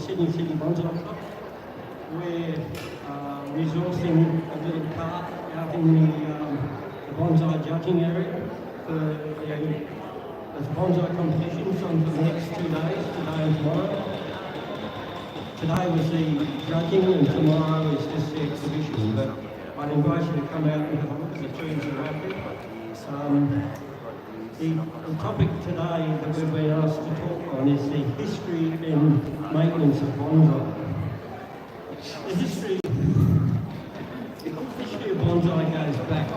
Sydney City Bonsai Club. We're resourcing a little cart out in the bonsai judging area for the bonsai competitions on for the next 2 days, today and tomorrow. Today was the judging and tomorrow is just the exhibition, but I'd invite you to come out and have a look at the trees that are out there. The topic today that we've been asked to talk on is the history and maintenance of bonsai. The history of bonsai goes back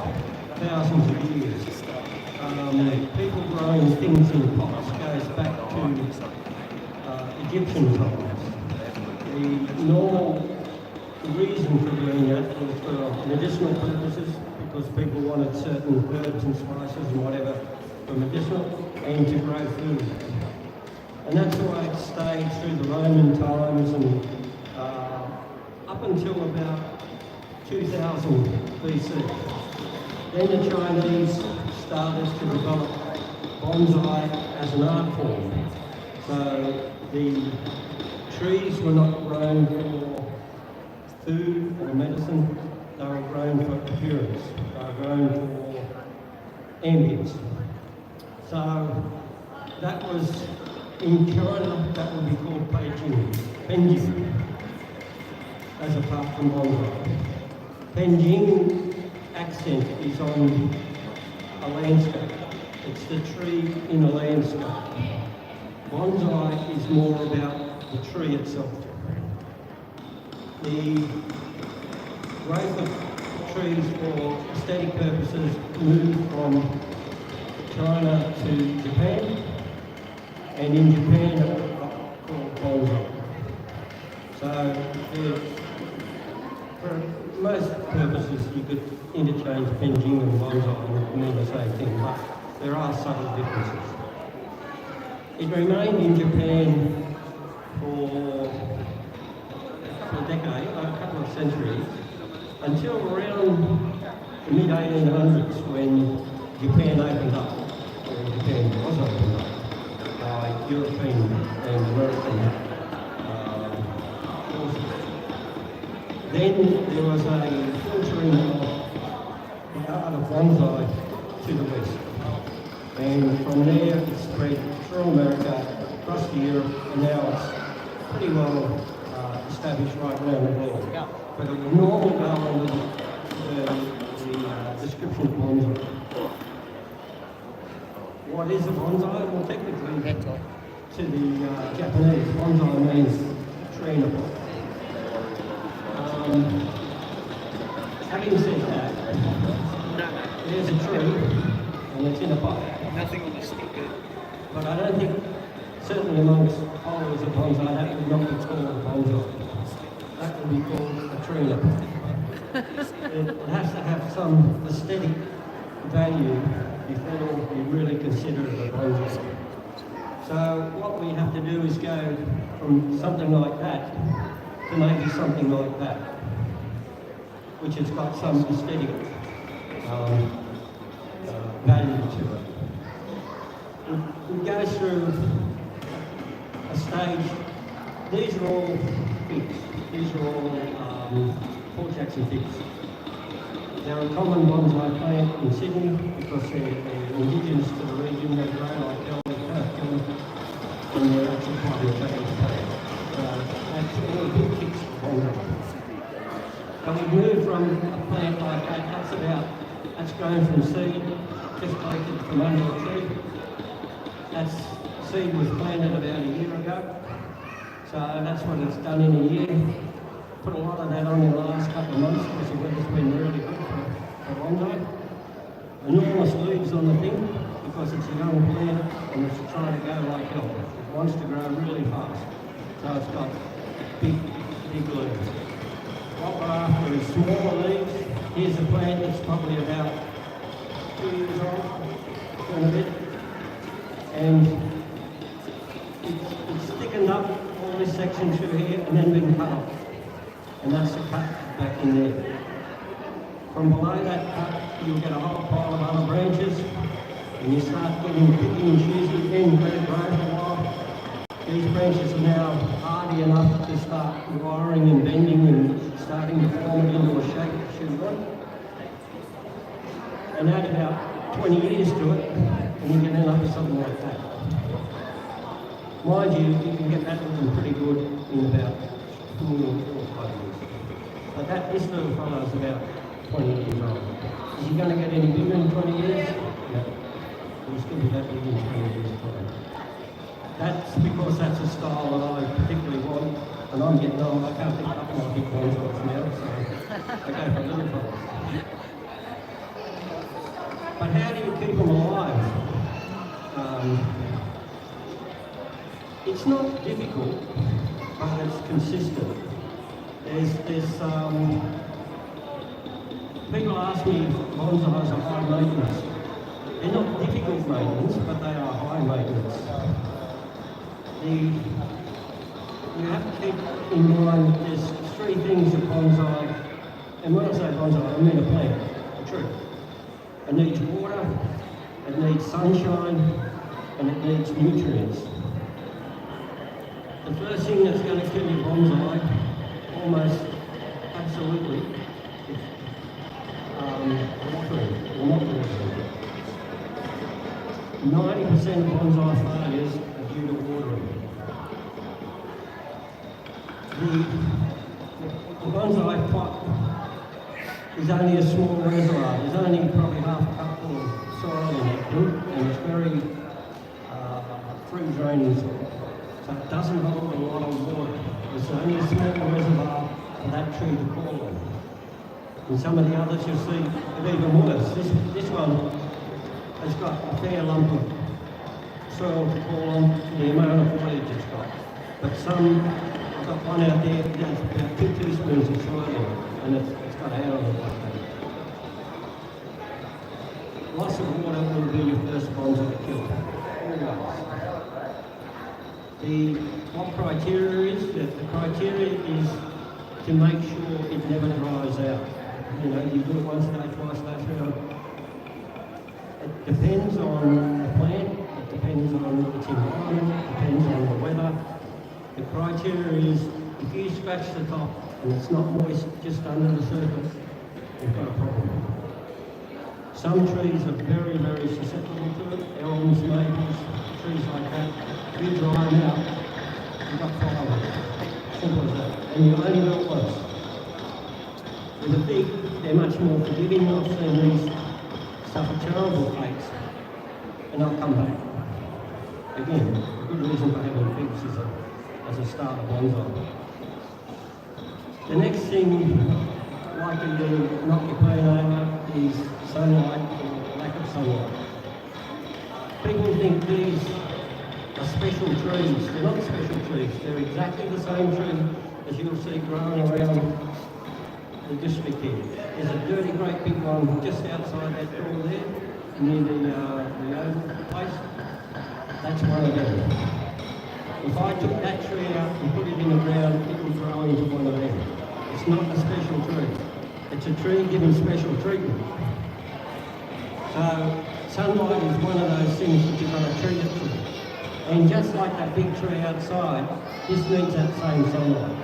thousands of years. People growing things in pots goes back to Egyptian times. The normal reason for doing that was for medicinal purposes, because people wanted certain herbs and spices and whatever for medicinal and to grow food. And that's the way it stayed through the Roman times and up until about 2000 BC. Then the Chinese started to develop bonsai as an art form. So the trees were not grown for food or medicine, they were grown for appearance, they were grown for ambience. So that was, in China, that would be called penjing, as apart from bonsai. Penjing accent is on a landscape. It's the tree in a landscape. Bonsai is more about the tree itself. The growth of trees for aesthetic purposes moved from China to Japan, and in Japan it was called bonsai. So for most purposes you could interchange penjing and bonsai and mean the same thing, but there are subtle differences. It remained in Japan for a decade, a couple of centuries, until around the mid-1800s when Japan opened up, or Japan was opened up by European and American forces. Then there was a filtering of the art of bonsai to the west. And from there it spread through America, across to Europe, and now it's pretty well established right around the world. But it will normally go under the description of bonsai. What is a bonsai? Well, technically, to the Japanese, bonsai means tree in a pot. Having said that, there's a tree and it's in a pot. Nothing on the stick. But I don't think, certainly amongst followers of bonsai, that would not be called a bonsai. That would be called a tree in a pot. It has to have some aesthetic value before you really consider it a bonsai. So what we have to do is go from something like that to maybe something like that, which has got some aesthetic value to it. We go through a stage. These are all figs. These are all Port Jackson figs. They're a common bonsai plant in Sydney because they're indigenous to the region. They grow like hell, they can't kill them, and they're actually quite a famous plant. That's all big kicks for bonsai. And we move from a plant like that, that's grown from seed, just taken from under a tree. That seed was planted about a year ago. So that's what it's done in a year. Put a lot of that on in the last couple of months because the weather's been really good for bonsai. Enormous leaves on the thing because it's a young plant and it's trying to go like hell. It wants to grow really fast. So it's got big leaves. What we're after is smaller leaves. Here's a plant that's probably about 2 years old, and a bit. And it's thickened up all this section through here and then been cut off. And that's the cut back in there. From below that cut, you'll get a whole pile of other branches, and you start getting picky and choosy again, let it grow for a while. These branches are now hardy enough to start wiring and bending and starting to form it into a shape that you want. And add about 20 years to it, and you can end up with something like that. Mind you, you can get that looking pretty good in about 4 or 5 years. But this little fellow's about 20 years old. Is he going to get any bigger in 20 years? No. He'll still be that big in 20 years' time. That's because that's a style that I particularly want, and I'm getting old. I can't pick up my big bonsais now, so I go for little fellas. But how do you keep them alive? It's not difficult, but it's consistent. People ask me if bonsais are high maintenance. They're not difficult maintenance, but they are high maintenance. You have to keep in mind there's 3 things of bonsai, and when I say bonsai, I mean a plant, a tree. It needs water, it needs sunshine, and it needs nutrients. The first thing that's going to kill your bonsai, almost absolutely, is watering or not watering. 90% of bonsai failures are due to watering. The bonsai pot is only a small reservoir. There's only probably half a cup full of soil in that thing, and it's very free draining soil. So it doesn't hold a lot of water. It's only a small reservoir for that tree to call on. And some of the others you'll see are even worse. This one has got a fair lump of soil to call on, the amount of foliage it's got. But some, I've got one out there that has about 2 teaspoons of soil in it, and it's got a hair on it like that. Loss of water will be your first bonsai kill. What criteria is? The criteria is to make sure it never dries out. You know, you do it once a day, twice a day, 3 times. It depends on the plant, it depends on its environment, it depends on the weather. The criteria is if you scratch the top and it's not moist just under the surface, you've got a problem. Some trees are very, very susceptible to it, elms, maples, trees like that. If you dry them out, you've got firewood. Simple as that. And you only do it once. With a fig, they're much more forgiving. I've seen these suffer terrible fates, and I'll come back. Again, a good reason for having figs is as a start of bonsai. The next thing likely to knock your plant over is sunlight or lack of sunlight. People think these are special trees. They're not special trees. They're exactly the same tree as you'll see growing around the district here. There's a dirty great big one just outside that door there, near the oval place. That's one of them. If I took that tree out and put it in the ground, it would grow into one of them. It's not a special tree. It's a tree given special treatment. So sunlight is one of those things that you've got to treat it to. And just like that big tree outside, this needs that same sunlight.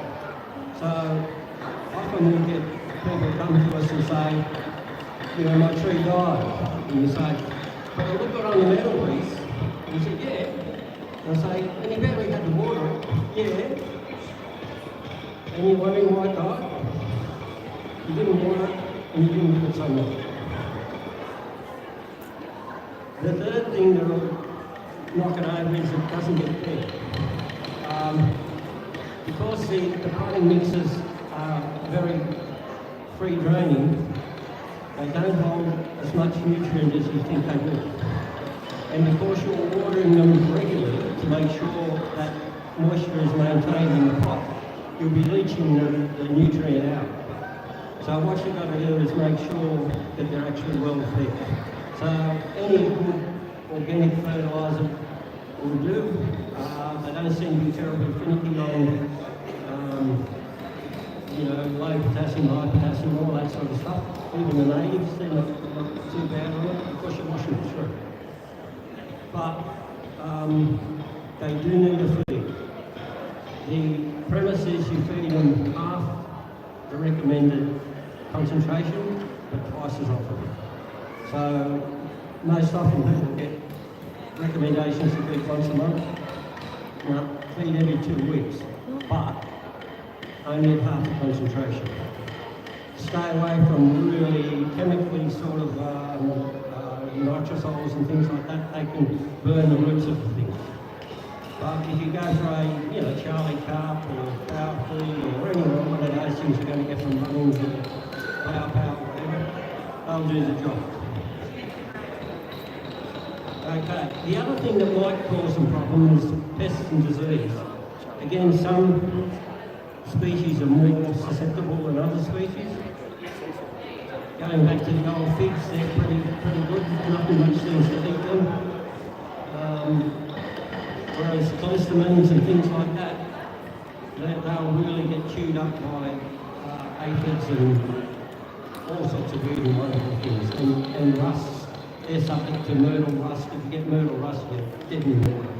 So often we get people come to us and say, you know, my tree died. And you say, well, look it on the mantelpiece. And you say, yeah. And I say, and you barely had to water it. Yeah. And you're wondering why it died? You didn't water it, and you didn't give it sunlight. The third thing that will knock it over is it doesn't get fed. Because the potting mixes are very free draining, they don't hold as much nutrient as you think they will. And because you're watering them regularly to make sure that moisture is maintained in the pot, you'll be leaching the nutrient out. So what you've got to do is make sure that they're actually well fed. So any good organic fertiliser will do. They don't seem to be terribly finicky on low potassium, high potassium, all that sort of stuff. Even the natives, they're not too bad on it. Of course, you're washing it through. But they do need a feed. The premise is you feed them half the recommended concentration, but twice as often. So most often people get recommendations to feed once a month. Now, feed every 2 weeks, but only at half the concentration. Stay away from really chemically sort of nitrosols and things like that. They can burn the roots of the things. But if you go for a, Charlie Carp or Power Feed or any one of those things you're going to get from Bunnings or Power, whatever, they'll do the job. Okay, the other thing that might cause some problem is pests and disease. Again, some species are more susceptible than other species. Going back to the old figs, they're pretty good. Nothing much seems to eat them. Whereas clostromans and things like that, they'll really get chewed up by aphids and all sorts of weird and wonderful things. And rusts, they're subject to myrtle rust. If you get myrtle rust, you're dead in the water.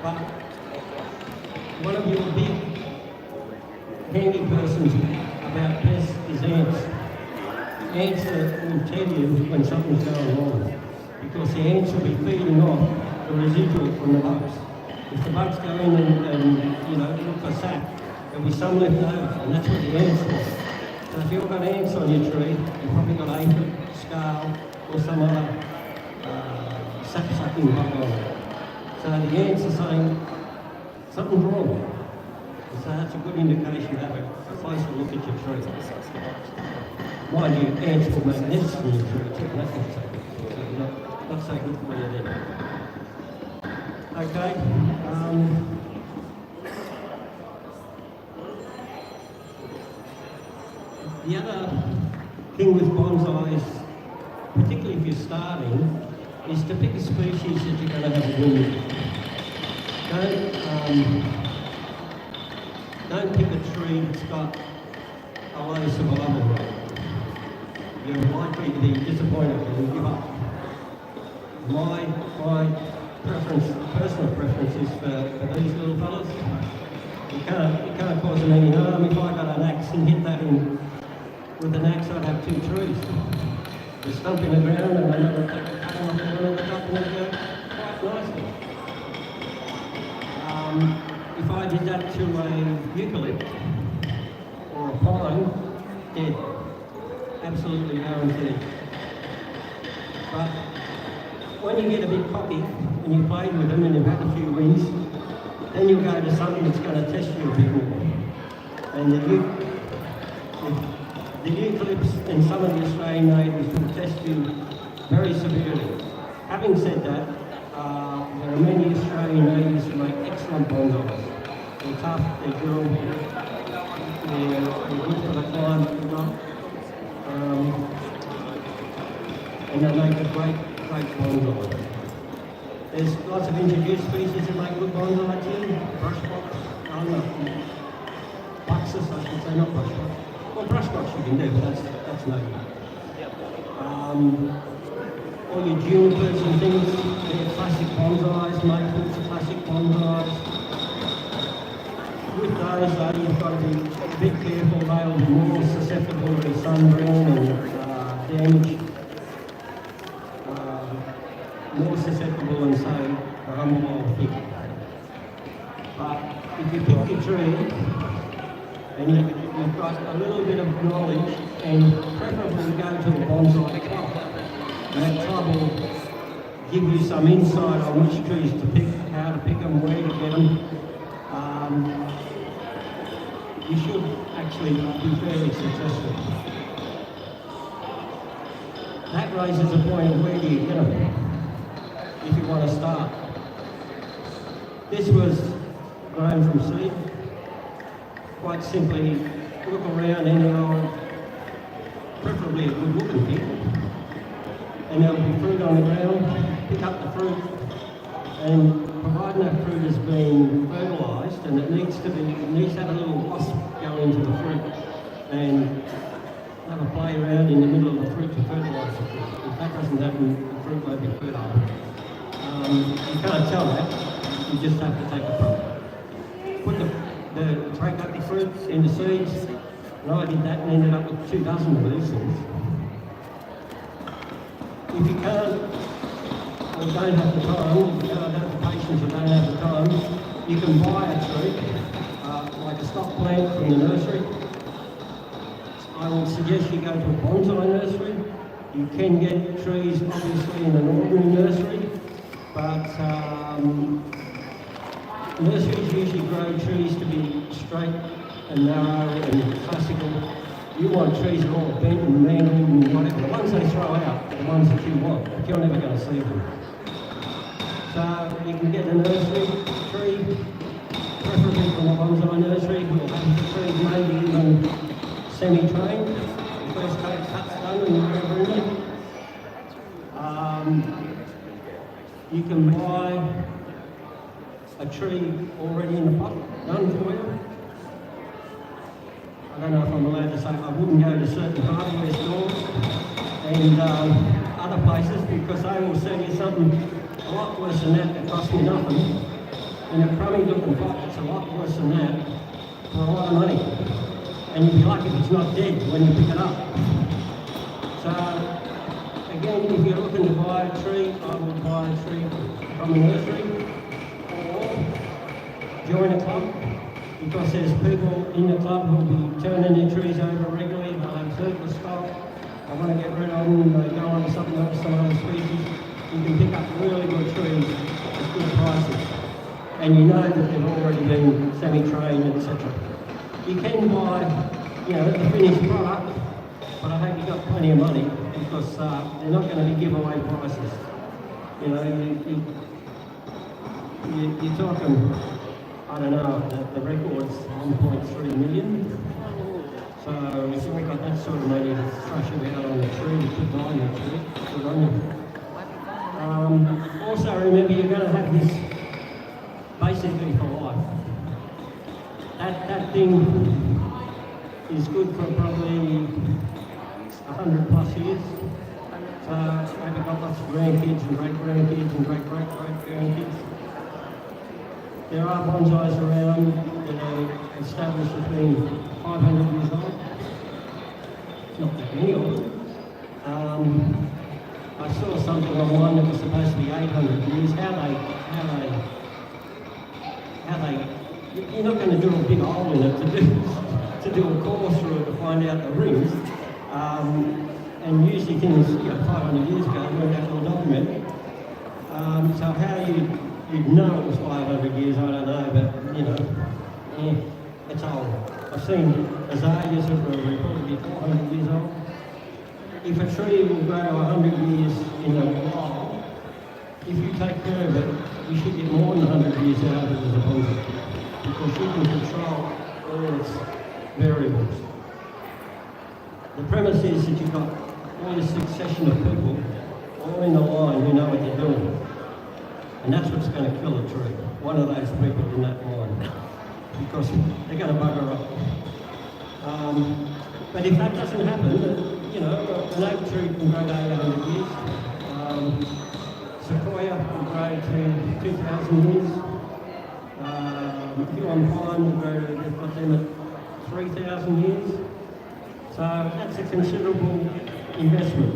But one of your big handy persons about pests is ants. Ants will tell you when something's going wrong, because the ants will be feeding off the residual from the bugs. If the bugs go in and look for sap, there'll be some left over, and that's what the ants want. So if you've got ants on your tree, you've probably got aphid, scale, or some other sap-sucking bug on it. So the ants are saying something's wrong. So that's a good indication to have a closer look at your tree. Mind you, ants will make nests in your tree too, that's not so good. So not so good for you then. Okay. The other thing with bonsais, particularly if you're starting, is to pick a species that you're going to have a win with. Don't pick a tree that's got a low survival rate. You're likely to be disappointed and give up. My personal preference is for these little fellas. You can't cause them any harm. If I got an axe and hit that with an axe, I'd have 2 trees. They stump in the ground and they never take a cut off the one on the top and they go quite nicely. If I did that to a eucalypt or a pine, dead. Absolutely guaranteed. But when you get a bit cocky and you played with them and you've had a few wins, then you go to something that's going to test you a bit more. And the eucalypts and some of the Australian natives will test you very severely. Having said that, there are many Australian natives who make excellent bonsais. They're tough, they're durable, they're good for the climate we've got, and they make a great bonsai. There's lots of introduced species that make good bonsai too. Brushbox, Buxus, I should say, not brushbox. Well, brushbox you can do, but that's no good. All your junipers and things, they're classic bonsais, maples, classic bonsais. With those though, you've got to be a bit careful, they'll be more susceptible to sunburn and damage. More susceptible than, say, a humble old fig. But if you pick your tree and you've got a little bit of knowledge, and preferably go to a bonsai club, and that club will give you some insight on which trees to pick, how to pick them, where to get them. You should actually be fairly successful. That raises a point of where do you get them, if you want to start. This was grown from seed. Quite simply, look around any old, preferably a good looking pig, and there'll be fruit on the ground. Pick up the fruit, and providing that fruit has been fertilised, and it needs to have a little wasp go into the fruit and have a play around in the middle of the fruit to fertilise the fruit. If that doesn't happen, the fruit won't be fertile. You can't tell that, you just have to take a photo. put break up the fruits into seeds, and I did that and ended up with 2 dozen of these things. If you can't, or don't have the time, if you don't have the patience or don't have the time, you can buy a tree, like a stock plant from the nursery. I would suggest you go to a bonsai nursery. You can get trees obviously in an ordinary nursery, but nurseries usually grow trees to be straight and narrow and classical. You want trees that are all bent and mangled and whatever. The ones they throw out are the ones that you want, but you're never going to see them. So you can get a nursery tree, preferably from a bonsai nursery. We'll have the trees maybe even semi-trained. The first coat cuts done and whatever in it. You can buy a tree already in the pot, done for you. I don't know if I'm allowed to say I wouldn't go to certain hardware stores and other places because they will sell you something a lot worse than that cost me nothing. In a crummy looking pot, it's a lot worse than that for a lot of money. And you'd be lucky if it's not dead when you pick it up. So again, if you're looking to buy a tree, I would buy a tree from a nursery or join a club, because there's people in the club who will be turning their trees over regularly. They'll have surplus stock. I want to get rid of them. They go on to something else, some other species. You can pick up really good trees at good prices, and you know that they've already been semi-trained, etc. You can buy, the finished product, but I hope you've got plenty of money because they're not going to be giveaway prices. You're talking, I don't know, the record's 1.3 million. So if you've got that sort of money to thrash about on the tree, to buy your tree, good on you. Also remember, you're going to have this basically for life. That thing is good for probably 100 plus years. So maybe got lots of grandkids and great-grandkids and great-great-great-grandkids. There are bonsais around that are established as being 500 years old. It's not that many of them. I saw something on one that was supposed to be 800 years. You're not going to drill a big hole in it to do a course through it to find out the rings. And usually things, 500 years ago, weren't that well documented. So how you'd know it was 500 years, I don't know, but it's old. I've seen azaleas that were reported to be 400 years old. If a tree will grow to 100 years in a while, if you take care of it, you should get more than 100 years out of it as a bonsai, because you can control all its variables. The premise is that you've got all this succession of people all in the line who know what they're doing. And that's what's going to kill a tree. One of those people in that line. Because they're going to bugger up. But if that doesn't happen, an oak tree can grow to 800 years. Sequoia can grow to 2,000 years. Huon pine will grow to, they've got them at 3,000 years. So that's a considerable investment.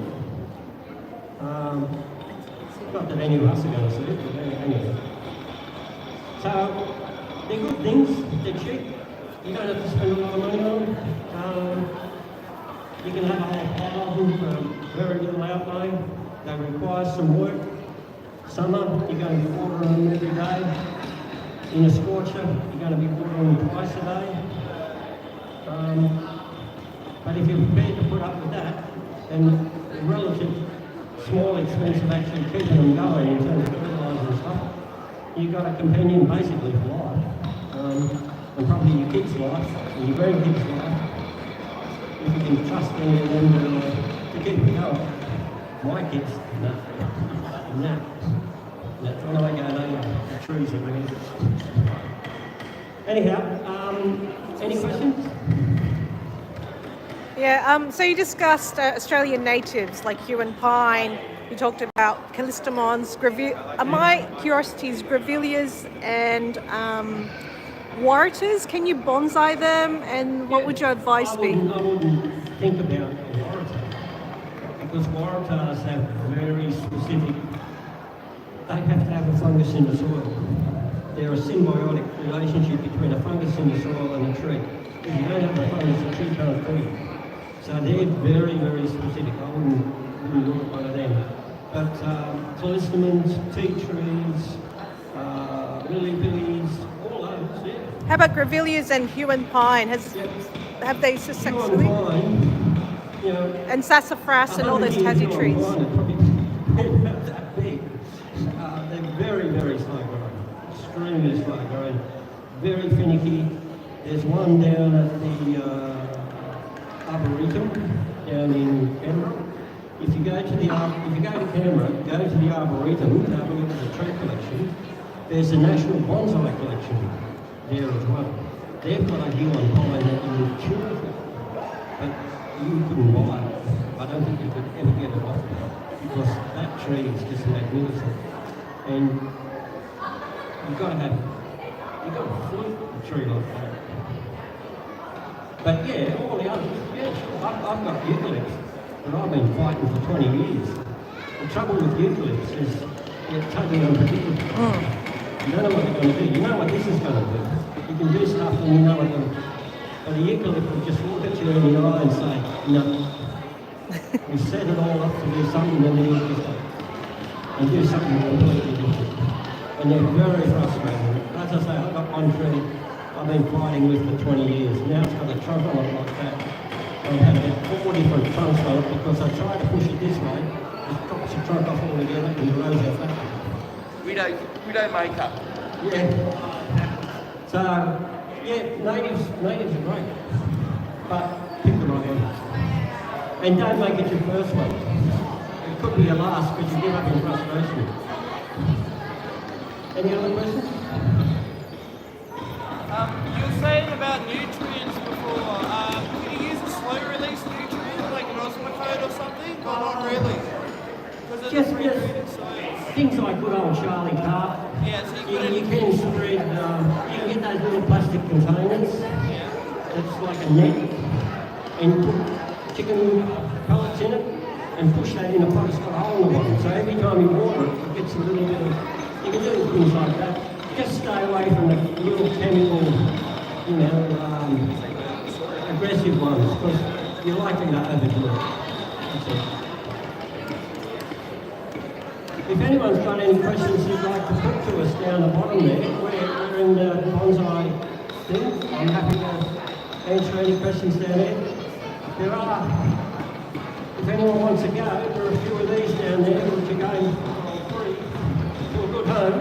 Not that any of us are going to see it, but anyway. So they're good things, they're cheap. You don't have to spend a lot of money on them. You can have a whole pile of them for very little outlay. They require some work. Summer, you're going to be watering them every day. In a scorcher, you're going to be watering them twice a day. But if you're prepared to put up with that, then the relative small expense of actually keeping them going in terms of fertiliser and stuff, you've got a companion basically for life. And probably your kids' life, and your grandkids' life, if you can trust any of them to keep it going. My kids, no. When I go, the trees are really good. Anyhow, any questions? Yeah, so you discussed Australian natives like Huon pine. You talked about callistemons, my curiosity is grevilleas and warrators? Can you bonsai them? And what would your advice be? I wouldn't think about a warrator because warrators have very specific. They have to have a fungus in the soil. They're a symbiotic relationship between a fungus in the soil and a tree. If you don't have a fungus, the tree can't breathe. So they're very, very specific. I wouldn't look at one of them. But callistemons, tea trees, lily-billies, all those, yeah. How about grevilleas and Huon pine? Have they successfully? You know, And sassafras and all those tansy trees. Probably about that big. They're very, very slow growing. Extremely slow growing. Very finicky. There's one down at the Arboretum down in Canberra. If you go to Canberra, go to the Arboretum, have a look at the tree collection. There's a national bonsai collection there as well. They've got a Huon pine that you would chew it, but you couldn't buy it. I don't think you could ever get it off because that tree is just magnificent. And you've got to flute a tree like that. But yeah, all the others, yeah, I've got eucalypts that I've been fighting for 20 years. The trouble with eucalypts is they're totally unpredictable. You don't know what they're going to do. You know what this is going to do. You can do stuff and you know what they're going to do. But the eucalypt will just look at you in the eye and say, no. We set it all up to do something and then you just and do something completely different. And they're very frustrating. As I say, I've got one tree I've been fighting with for 20 years. Now it's got a trunk on it like that. I've had about 4 different trunks on it because I tried to push it this way. It drops the trunk off altogether and grows out that way. Widow makeup. Yeah. So, yeah, natives are great. But pick the right one. And don't make it your first one. It could be your last because you give up in frustration. Any other questions? You were saying about nutrients before. Can you use a slow release nutrient like an osmocote or something? Or not really? Because Just things like good old Charlie Carp. Yeah, so You can spread, you can get those little plastic containers. Yeah. It's like a net. And put chicken pellets in it and push that in a pot. It's got a hole in the bottom. So every time you water it, it gets a little bit of, you can do things like that. Just stay away from the little chemical, aggressive ones because you're likely to overdo it. That's it. If anyone's got any questions you'd like to put to us down the bottom there, we're in the bonsai thing. I'm happy to answer any questions down there. There are, if anyone wants to go, there are a few of these down there which are going free to a good home.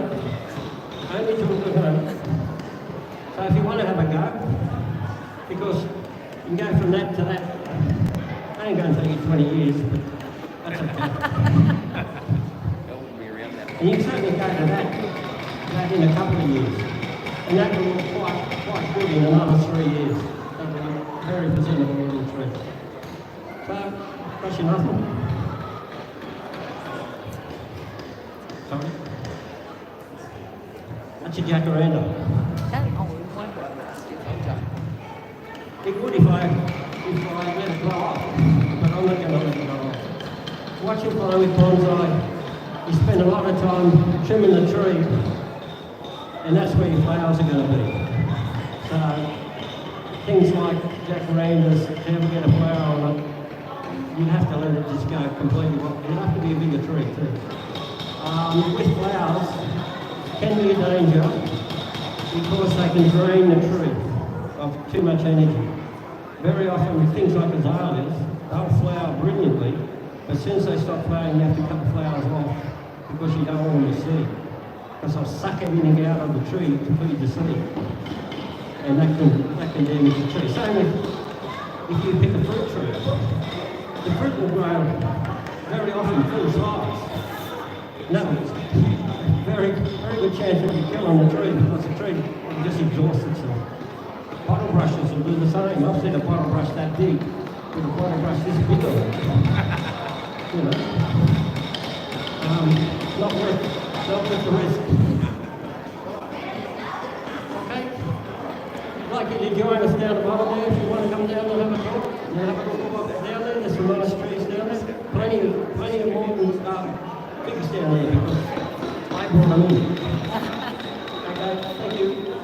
Only to a good home. So if you want to have a go, because you can go from that to that. It ain't going to take you 20 years, but that's okay. And you can certainly go to that in a couple of years. And that will look quite good in another 3 years. That will look very presentable little tree. So, question nothing? Sorry? That's a jacaranda. It would if I let it grow up, but I'm not going to let it grow up. Watching fly with bonsai, you spend a lot of time trimming the tree, and that's where your flowers are going to be. So things like jacarandas, if you ever get a flower on it, you'd have to let it just go completely. It'd have to be a bigger tree too. With flowers, can be a danger because they can drain the tree of too much energy. Very often with things like azaleas, they'll flower brilliantly, but as soon as they stop flowering, you have to cut the flowers off because you don't want them to seed. Because they'll suck everything out of the tree to feed the seed. And that can damage the tree. Same if you pick a fruit tree. The fruit will grow very often full size. No, it's very good chance of you killing the tree because the tree will just exhaust itself. Bottle brushes will do the same. I've seen a bottle brush that big with a bottle brush this big on it. You know. Not worth the risk. Okay? you join us down the bottom there if you want to come down and have a talk. And have a look what's down there. There's some nice trees down there. Plenty of more figures down there because I brought them in. Okay, thank you.